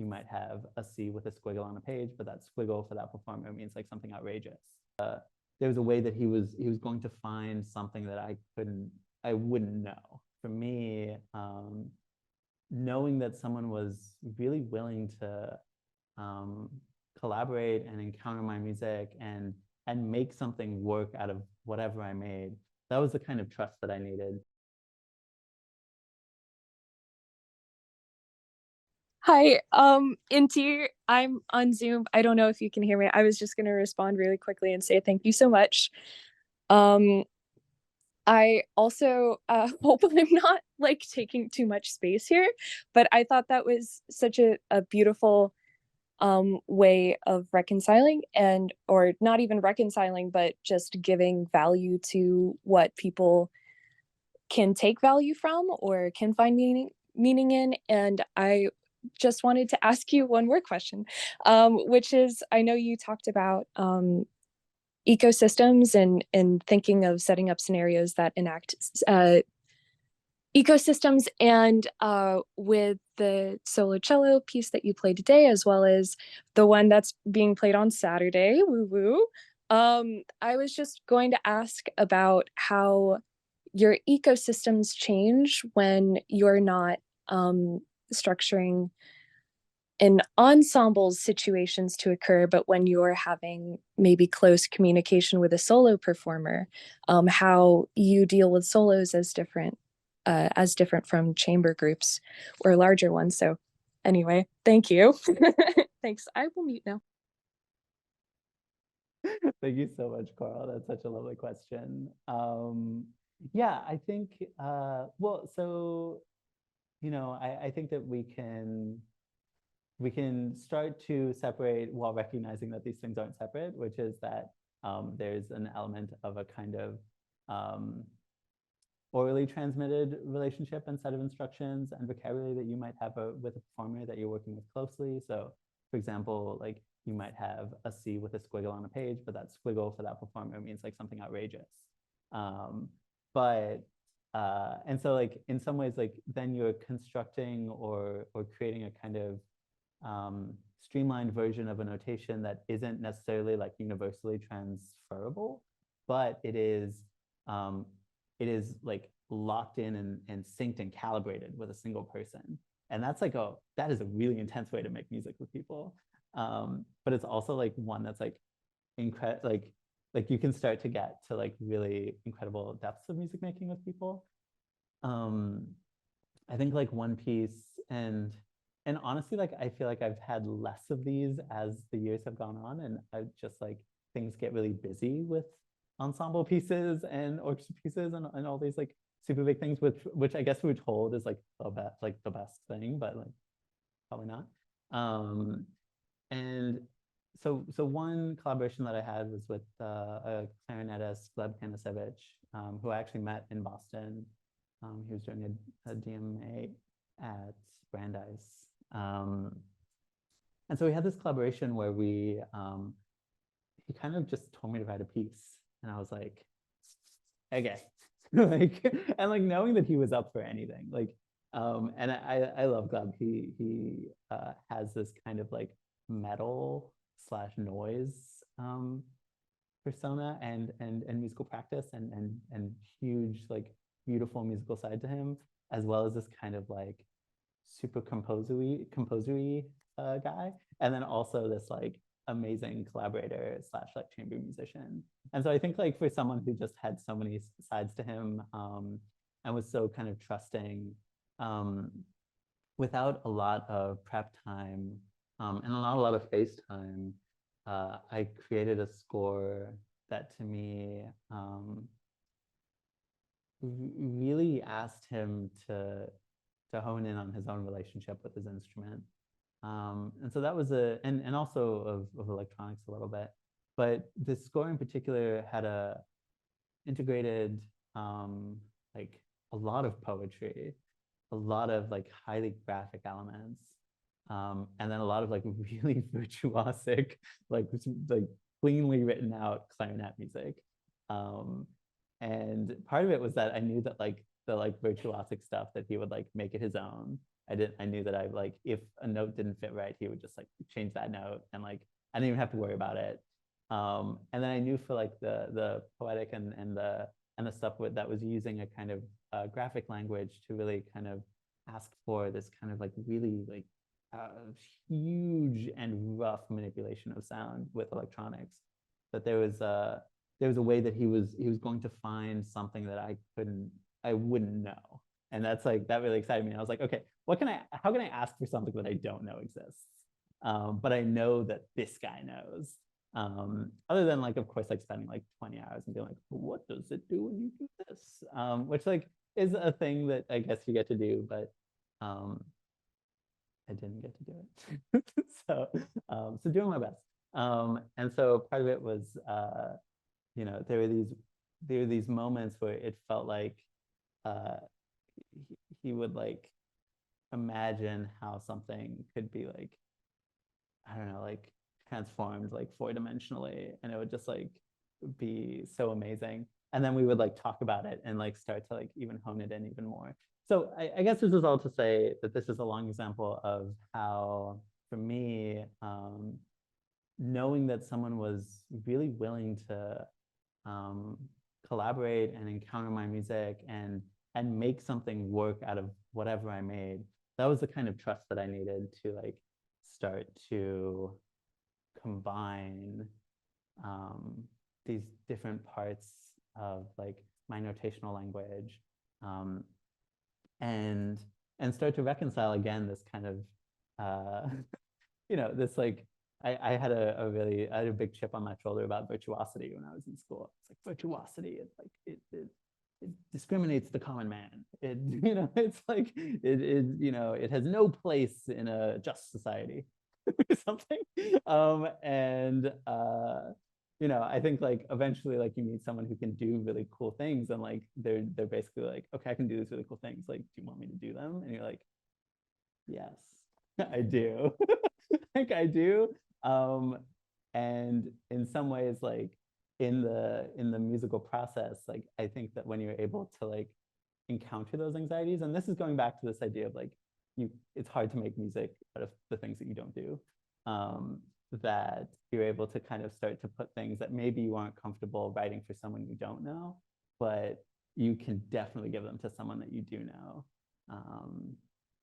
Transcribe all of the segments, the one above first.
you might have a C with a squiggle on a page, but that squiggle for that performer means like something outrageous. There was a way that he was going to find something that I wouldn't know. For me, knowing that someone was really willing to collaborate and encounter my music and make something work out of whatever I made, that was the kind of trust that I needed. Hi, Inti, I'm on Zoom. I don't know if you can hear me. I was just going to respond really quickly and say thank you so much. Um, I also hope I'm not like taking too much space here, but I thought that was such a beautiful way of reconciling and, or not even reconciling, but just giving value to what people can take value from or can find meaning in. And I just wanted to ask you one more question, which is, I know you talked about ecosystems and thinking of setting up scenarios that enact ecosystems, and with the solo cello piece that you played today, as well as the one that's being played on Saturday, woo woo. I was just going to ask about how your ecosystems change when you're not structuring in ensembles situations to occur, but when you're having maybe close communication with a solo performer, how you deal with solos as different from chamber groups or larger ones. So anyway, thank you. Thanks. I will mute now. Thank you so much, Carl. That's such a lovely question. Yeah, I think, well, so, I think that we can start to separate while recognizing that these things aren't separate, which is that there's an element of a kind of orally transmitted relationship and set of instructions and vocabulary that you might have with a performer that you're working with closely. So for example, like you might have a C with a squiggle on a page, but that squiggle for that performer means like something outrageous. And so like in some ways, like then you're constructing or creating a kind of streamlined version of a notation that isn't necessarily like universally transferable, but it is like locked in and synced and calibrated with a single person. And that's like that is a really intense way to make music with people. But it's also like one that's like incredible, like you can start to get to like really incredible depths of music making with people. I think like one piece, and honestly, like I feel like I've had less of these as the years have gone on, and I just like things get really busy with ensemble pieces and orchestra pieces and all these like super big things, which I guess we were told is like the best thing, but like probably not. And so one collaboration that I had was with a clarinetist, Gleb Kanasevich, who I actually met in Boston. He was doing a DMA at Brandeis. And so we had this collaboration where he kind of just told me to write a piece. And I was like, okay. Like, and like knowing that he was up for anything, like, and I love Gleb. He has this kind of like metal / noise persona and musical practice and huge like beautiful musical side to him, as well as this kind of like super composery guy, and then also this like amazing collaborator / like chamber musician. And so I think like for someone who just had so many sides to him and was so kind of trusting, without a lot of prep time and not a lot of face time, I created a score that to me really asked him to hone in on his own relationship with his instrument. And so that was and also of electronics a little bit. But this score in particular had integrated like a lot of poetry, a lot of like highly graphic elements, and then a lot of like really virtuosic, like cleanly written out clarinet music. And part of it was that I knew that like the like virtuosic stuff that he would like make it his own, I knew that I like if a note didn't fit right, he would just like change that note, and like I didn't even have to worry about it. And then I knew for like the poetic and the stuff that was using a kind of graphic language to really kind of ask for this kind of like really like huge and rough manipulation of sound with electronics. That there was a way that he was going to find something that I wouldn't know, and that's like that really excited me. I was like, okay, how can I ask for something that I don't know exists, but I know that this guy knows. Other than like, of course, like spending like 20 hours and being like, what does it do when you do this? Which like is a thing that I guess you get to do, but um, I didn't get to do it. So, so doing my best. And so part of it was, you know, there were these moments where it felt like uh, he would like imagine how something could be like, I don't know, like transformed like four-dimensionally, and it would just like be so amazing. And then we would like talk about it and like start to like even hone it in even more. So I guess this is all to say that this is a long example of how, for me, knowing that someone was really willing to um, collaborate and encounter my music and make something work out of whatever I made. That was the kind of trust that I needed to like start to combine um, these different parts of like my notational language, um, and and start to reconcile again this kind of you know, this like I had I had a big chip on my shoulder about virtuosity when I was in school. It's like virtuosity, it's like it discriminates the common man. It you know, it's like you know, it has no place in a just society or something. And you know, I think like eventually like you meet someone who can do really cool things, and like they're basically like, okay, I can do these really cool things. Like, do you want me to do them? And you're like, yes, I do. Like I do. Um, and in some ways, like in the musical process, like I think that when you're able to like encounter those anxieties, and this is going back to this idea of like it's hard to make music out of the things that you don't do. That you're able to kind of start to put things that maybe you aren't comfortable writing for someone you don't know, but you can definitely give them to someone that you do know. Um,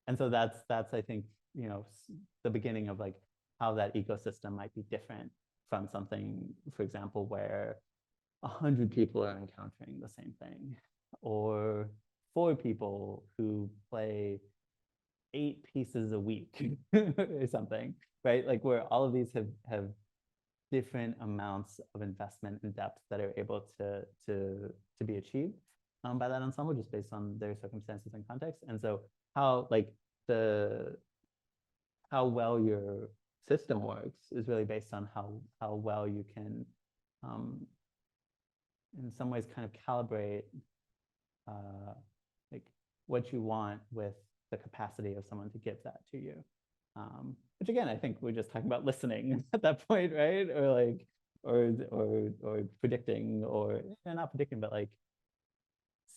and so that's I think, you know, the beginning of like how that ecosystem might be different from something, for example, where 100 people are encountering the same thing, or 4 people who play 8 pieces a week or something, right? Like where all of these have different amounts of investment and depth that are able to be achieved by that ensemble, just based on their circumstances and context. And so how like the how well your system works is really based on how well you can um, in some ways kind of calibrate uh, like what you want with the capacity of someone to give that to you. Which again, I think we're just talking about listening at that point, right? Or like, or predicting, or not predicting, but like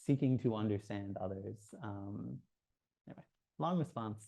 seeking to understand others. Anyway, long response.